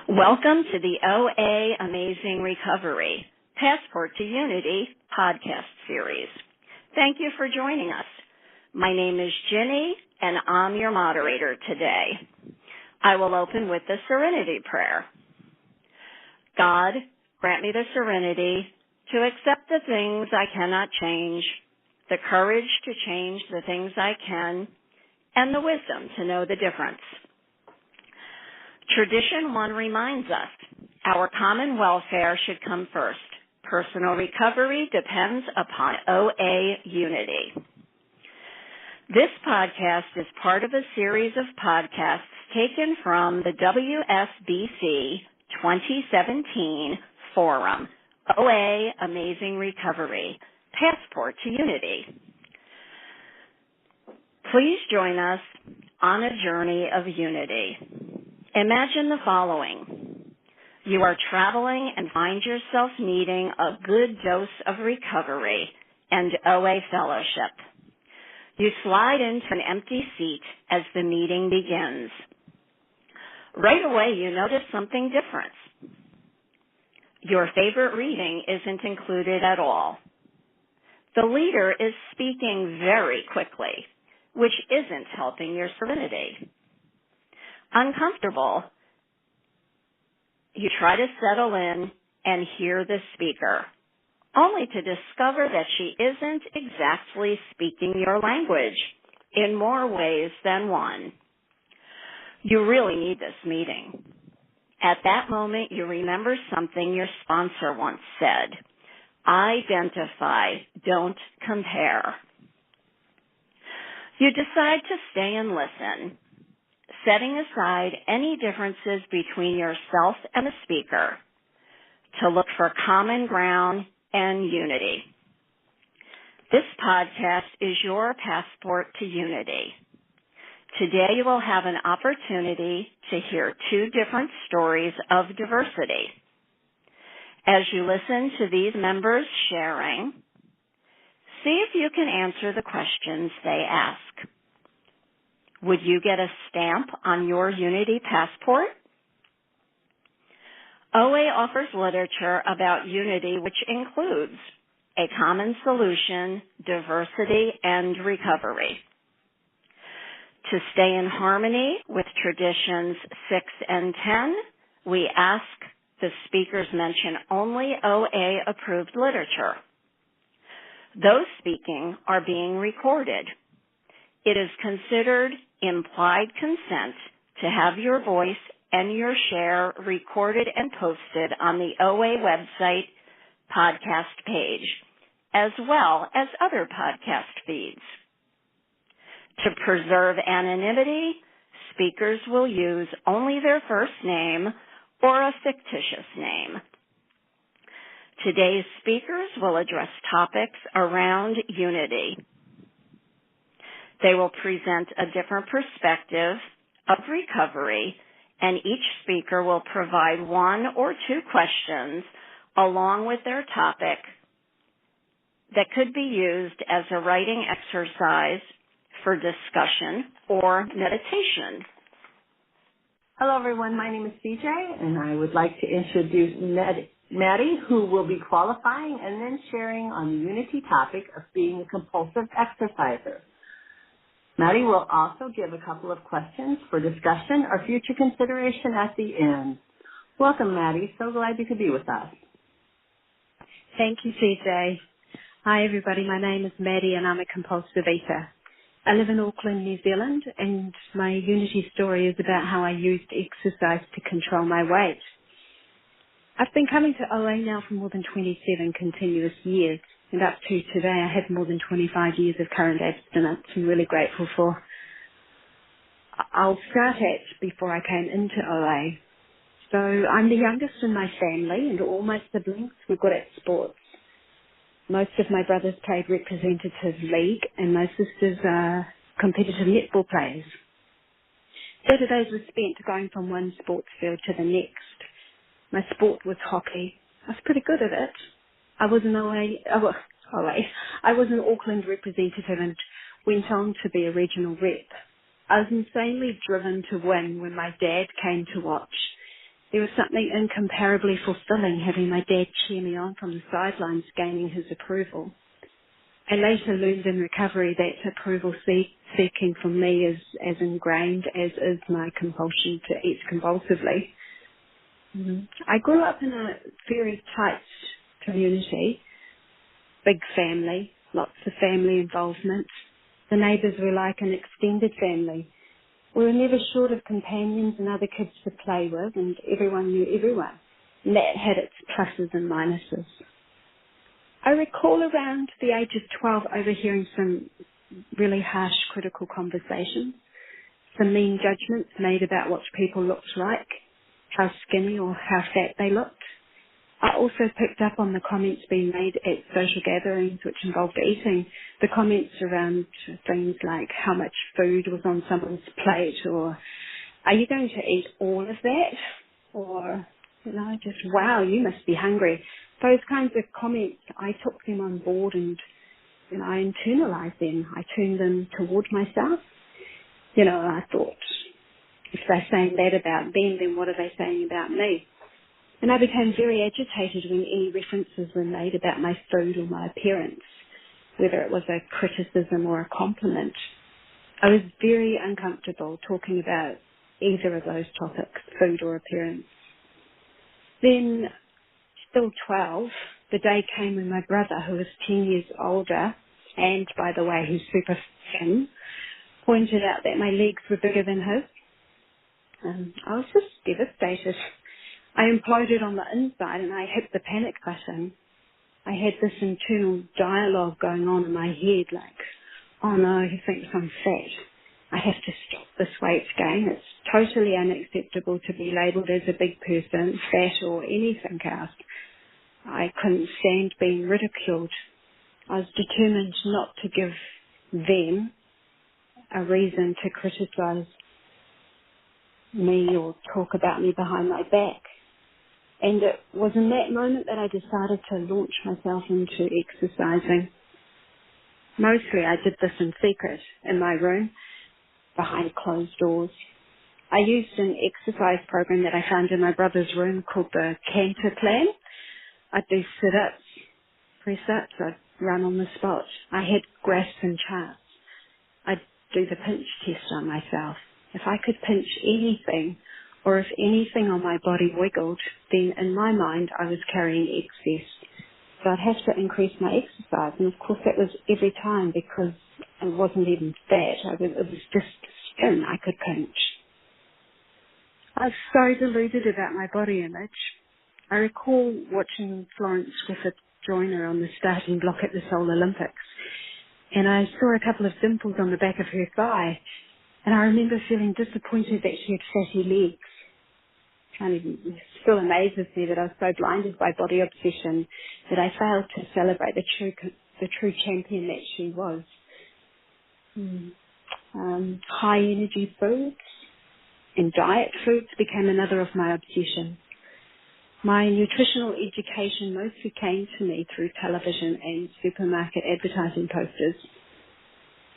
Welcome to the OA Amazing Recovery Passport to Unity podcast series. Thank you for joining us. My name is Ginny, and I'm your moderator today. I will open with the Serenity Prayer. God, grant me the serenity to accept the things I cannot change, the courage to change the things I can, and the wisdom to know the difference. Tradition 1 reminds us our common welfare should come first. Personal recovery depends upon OA unity. This podcast is part of a series of podcasts taken from the WSBC 2017 Forum, OA Amazing Recovery, Passport to Unity. Please join us on a journey of unity. Imagine the following. You are traveling and find yourself needing a good dose of recovery and OA fellowship. You slide into an empty seat as the meeting begins. Right away, you notice something different. Your favorite reading isn't included at all. The leader is speaking very quickly, which isn't helping your serenity. Uncomfortable, you try to settle in and hear the speaker, only to discover that she isn't exactly speaking your language in more ways than one. You really need this meeting. At that moment, you remember something your sponsor once said. Identify, don't compare. You decide to stay and listen, setting aside any differences between yourself and the speaker to look for common ground and unity. This podcast is your passport to unity. Today you will have an opportunity to hear two different stories of diversity. As you listen to these members sharing, see if you can answer the questions they ask. Would you get a stamp on your Unity passport? OA offers literature about unity which includes a common solution, diversity, and recovery. To stay in harmony with traditions 6 and 10, we ask the speakers mention only OA-approved literature. Those speaking are being recorded. It is considered implied consent to have your voice and your share recorded and posted on the OA website podcast page, as well as other podcast feeds. To preserve anonymity, speakers will use only their first name or a fictitious name. Today's speakers will address topics around unity. They will present a different perspective of recovery, and each speaker will provide 1 or 2 questions along with their topic that could be used as a writing exercise for discussion or meditation. Hello, everyone. My name is CJ, and I would like to introduce Maddie, who will be qualifying and then sharing on the unity topic of being a compulsive exerciser. Maddie will also give a couple of questions for discussion or future consideration at the end. Welcome, Maddie. So glad you could be with us. Thank you, CJ. Hi, everybody. My name is Maddie, and I'm a compulsive eater. I live in Auckland, New Zealand, and my unity story is about how I used exercise to control my weight. I've been coming to OA now for more than 27 continuous years. And up to today, I have more than 25 years of current abstinence I'm really grateful for. I'll start at before I came into OA. So I'm the youngest in my family, and all my siblings were good at sports. Most of my brothers played representative league, and my sisters are competitive netball players. Saturdays were spent going from one sports field to the next. My sport was hockey. I was pretty good at it. I was an Auckland representative and went on to be a regional rep. I was insanely driven to win when my dad came to watch. There was something incomparably fulfilling having my dad cheer me on from the sidelines, gaining his approval. I later learned in recovery that approval seeking from me is as ingrained as is my compulsion to eat compulsively. I grew up in a very tight community, big family, lots of family involvement. The neighbours were like an extended family. We were never short of companions and other kids to play with, and everyone knew everyone. And that had its pluses and minuses. I recall around the age of 12 overhearing some really harsh critical conversations, some mean judgments made about what people looked like, how skinny or how fat they looked. I also picked up on the comments being made at social gatherings which involved eating, the comments around things like how much food was on someone's plate, or are you going to eat all of that? Or, just, wow, you must be hungry. Those kinds of comments, I took them on board and, I internalized them. I turned them toward myself. I thought, if they're saying that about them, then what are they saying about me? And I became very agitated when any references were made about my food or my appearance, whether it was a criticism or a compliment. I was very uncomfortable talking about either of those topics, food or appearance. Then, still 12, the day came when my brother, who was 10 years older, and by the way, who's super thin, pointed out that my legs were bigger than his. I was just devastated. I imploded on the inside and I hit the panic button. I had this internal dialogue going on in my head like, oh no, he thinks I'm fat. I have to stop this weight gain. It's totally unacceptable to be labelled as a big person, fat or anything else. I couldn't stand being ridiculed. I was determined not to give them a reason to criticise me or talk about me behind my back. And it was in that moment that I decided to launch myself into exercising. Mostly I did this in secret, in my room, behind closed doors. I used an exercise program that I found in my brother's room called the Canter Plan. I'd do sit-ups, press-ups, I'd run on the spot. I had graphs and charts. I'd do the pinch test on myself. If I could pinch anything, or if anything on my body wiggled, then in my mind I was carrying excess. So I'd have to increase my exercise. And of course that was every time because it wasn't even fat. It was just skin I could pinch. I was so deluded about my body image. I recall watching Florence Griffith-Joyner on the starting block at the Seoul Olympics. And I saw a couple of dimples on the back of her thigh. And I remember feeling disappointed that she had fatty legs. It still amazes me that I was so blinded by body obsession that I failed to celebrate the true champion that she was. High energy foods and diet foods became another of my obsessions. My nutritional education mostly came to me through television and supermarket advertising posters.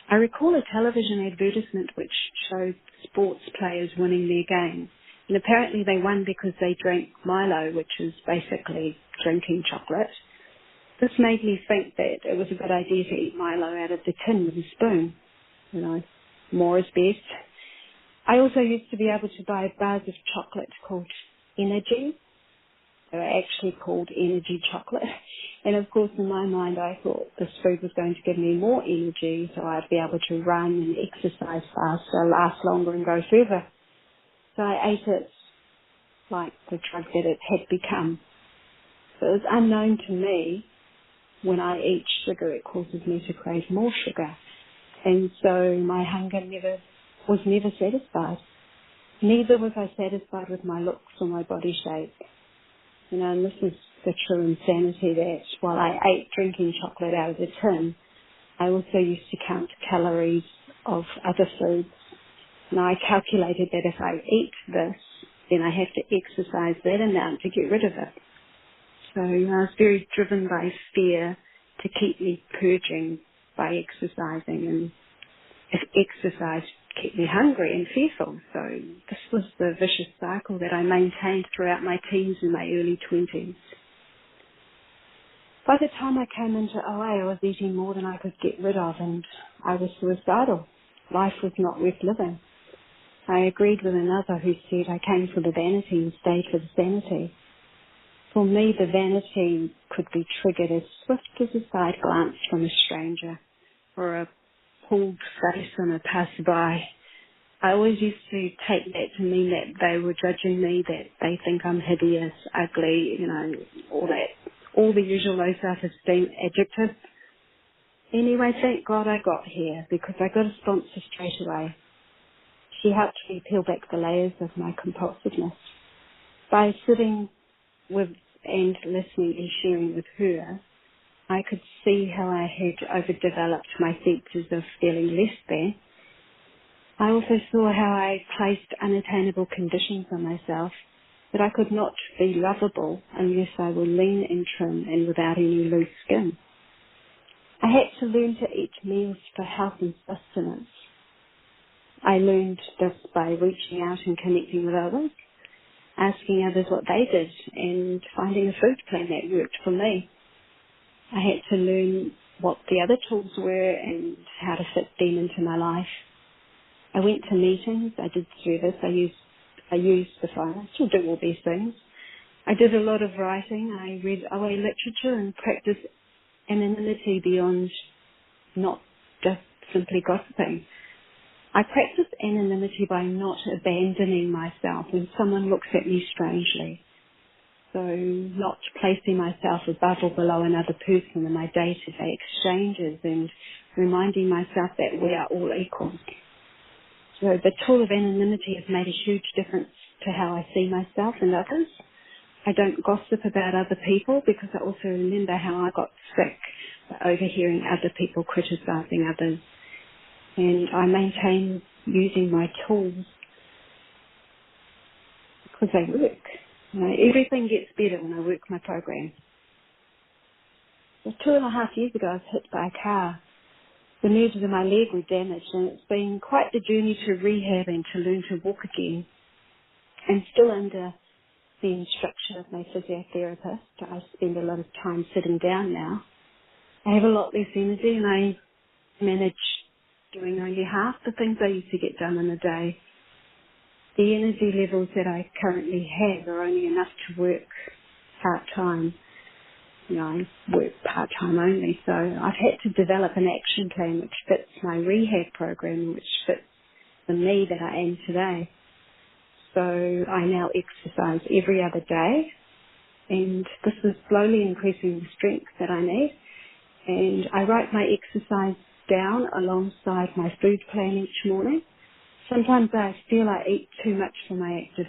I recall a television advertisement which showed sports players winning their games. And apparently they won because they drank Milo, which is basically drinking chocolate. This made me think that it was a good idea to eat Milo out of the tin with a spoon. More is best. I also used to be able to buy bars of chocolate called Energy. They were actually called energy chocolate. And of course, in my mind, I thought this food was going to give me more energy, so I'd be able to run and exercise faster, last longer and go further. So I ate it like the drug that it had become. So it was unknown to me, when I eat sugar, it causes me to crave more sugar. And so my hunger was never satisfied. Neither was I satisfied with my looks or my body shape. And this is the true insanity that while I ate drinking chocolate out of the tin, I also used to count calories of other foods. And I calculated that if I eat this, then I have to exercise that amount to get rid of it. So I was very driven by fear to keep me purging by exercising. And if exercise kept me hungry and fearful. So this was the vicious cycle that I maintained throughout my teens and my early 20s. By the time I came into OA, I was eating more than I could get rid of, and I was suicidal. Life was not worth living. I agreed with another who said I came for the vanity and stayed for the sanity. For me, the vanity could be triggered as swift as a side glance from a stranger or a pulled face on a passerby. I always used to take that to mean that they were judging me, that they think I'm hideous, ugly, all the usual low self-esteem adjectives. Anyway, thank God I got here, because I got a sponsor straight away. She helped me peel back the layers of my compulsiveness. By sitting with and listening and sharing with her, I could see how I had overdeveloped my senses of feeling less than. I also saw how I placed unattainable conditions on myself, that I could not be lovable unless I were lean and trim and without any loose skin. I had to learn to eat meals for health and sustenance. I learned this by reaching out and connecting with others, asking others what they did, and finding a food plan that worked for me. I had to learn what the other tools were and how to fit them into my life. I went to meetings, I did service, I used the phone, I still do all these things. I did a lot of writing, I read OA literature and practiced anonymity beyond not just simply gossiping. I practice anonymity by not abandoning myself when someone looks at me strangely. So not placing myself above or below another person in my day-to-day exchanges, and reminding myself that we are all equal. So the tool of anonymity has made a huge difference to how I see myself and others. I don't gossip about other people because I also remember how I got sick by overhearing other people criticizing others. And I maintain using my tools because they work. Everything gets better when I work my program. So 2.5 years ago, I was hit by a car. The nerves of my leg were damaged, and it's been quite the journey to rehab and to learn to walk again. And still under the instruction of my physiotherapist, I spend a lot of time sitting down now. I have a lot less energy, and I manage doing only half the things I used to get done in a day. The energy levels that I currently have are only enough to work part-time. I work part-time only, so I've had to develop an action plan which fits my rehab program, which fits the me that I am today. So I now exercise every other day, and this is slowly increasing the strength that I need. And I write my exercise down alongside my food plan each morning. Sometimes I feel I eat too much for my active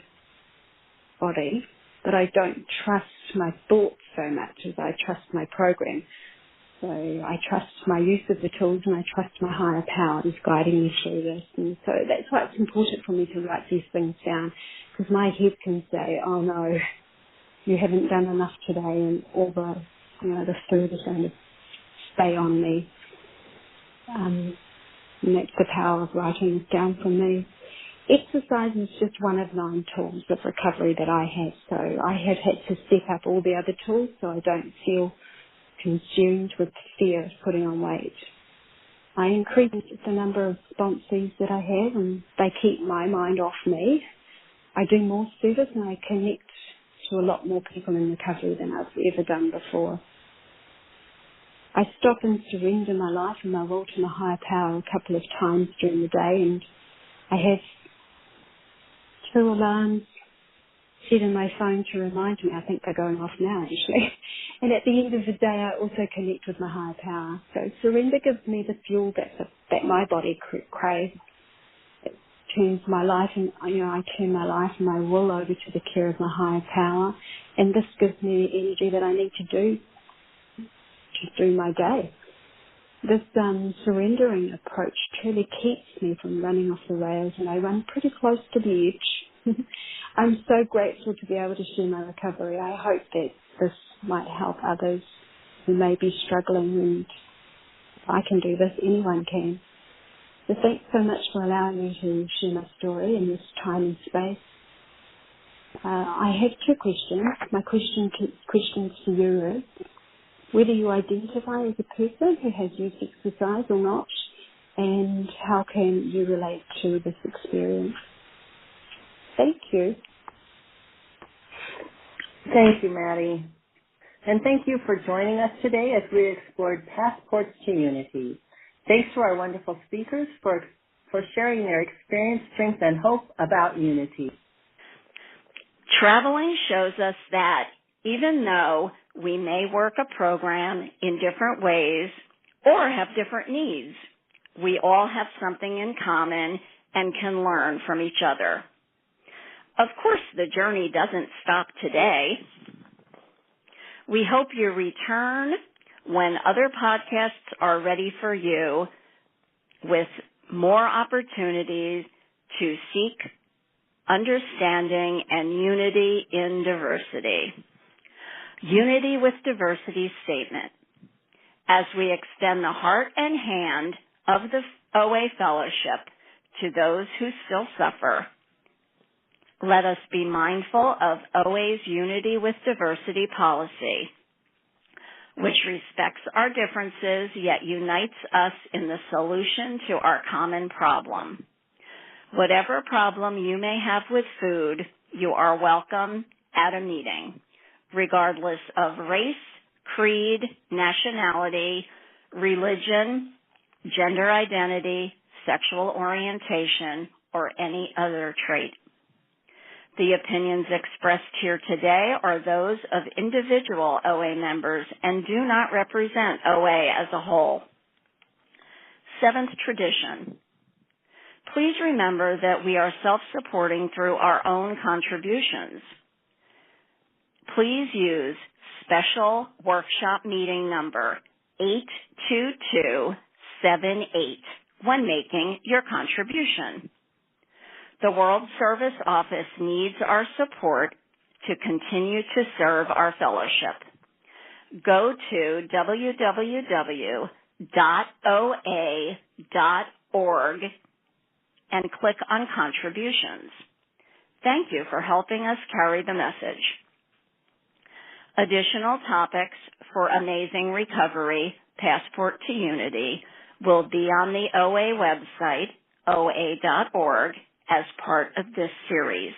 body, but I don't trust my thoughts so much as I trust my program. So I trust my use of the tools, and I trust my higher power is guiding me through this. And so that's why it's important for me to write these things down, because my head can say, oh no, you haven't done enough today, and all the food is going to stay on me. And that's the power of writing this down for me. Exercise is just one of 9 tools of recovery that I have. So I have had to step up all the other tools so I don't feel consumed with fear of putting on weight. I increased the number of sponsees that I have, and they keep my mind off me. I do more service, and I connect to a lot more people in recovery than I've ever done before. I stop and surrender my life and my will to my higher power a couple of times during the day, and I have 2 alarms set in my phone to remind me. I think they're going off now, actually. And at the end of the day, I also connect with my higher power. So surrender gives me the fuel that my body craves. It turns my life, and I turn my life and my will over to the care of my higher power. And this gives me the energy that I need to do through my day. This surrendering approach truly keeps me from running off the rails, and I run pretty close to the edge. I'm so grateful to be able to share my recovery. I hope that this might help others who may be struggling, and if I can do this, anyone can. The So thanks so much for allowing me to share my story in this time and space. I have two questions. My questions to you is whether you identify as a person who has used exercise or not, and how can you relate to this experience? Thank you. Thank you, Maddie. And thank you for joining us today as we explored passports to unity. Thanks to our wonderful speakers for sharing their experience, strength, and hope about unity. Traveling shows us that even though we may work a program in different ways or have different needs, we all have something in common and can learn from each other. Of course, the journey doesn't stop today. We hope you return when other podcasts are ready for you with more opportunities to seek understanding and unity in diversity. Unity with diversity statement. As we extend the heart and hand of the OA Fellowship to those who still suffer, let us be mindful of OA's Unity with Diversity policy, which respects our differences yet unites us in the solution to our common problem. Whatever problem you may have with food, you are welcome at a meeting, regardless of race, creed, nationality, religion, gender identity, sexual orientation, or any other trait. The opinions expressed here today are those of individual OA members and do not represent OA as a whole. Seventh tradition. Please remember that we are self-supporting through our own contributions. Please use special workshop meeting number 82278 when making your contribution. The World Service Office needs our support to continue to serve our fellowship. Go to www.oa.org and click on contributions. Thank you for helping us carry the message. Additional topics for Amazing Recovery, Passport to Unity, will be on the OA website, oa.org, as part of this series.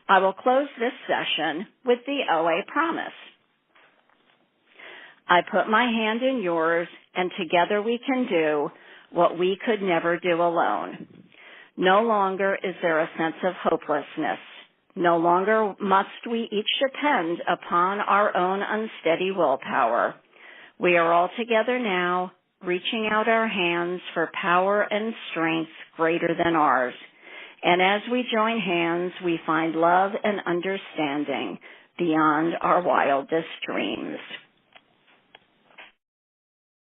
I will close this session with the OA promise. I put my hand in yours, and together we can do what we could never do alone. No longer is there a sense of hopelessness. No longer must we each depend upon our own unsteady willpower. We are all together now, reaching out our hands for power and strength greater than ours. And as we join hands, we find love and understanding beyond our wildest dreams.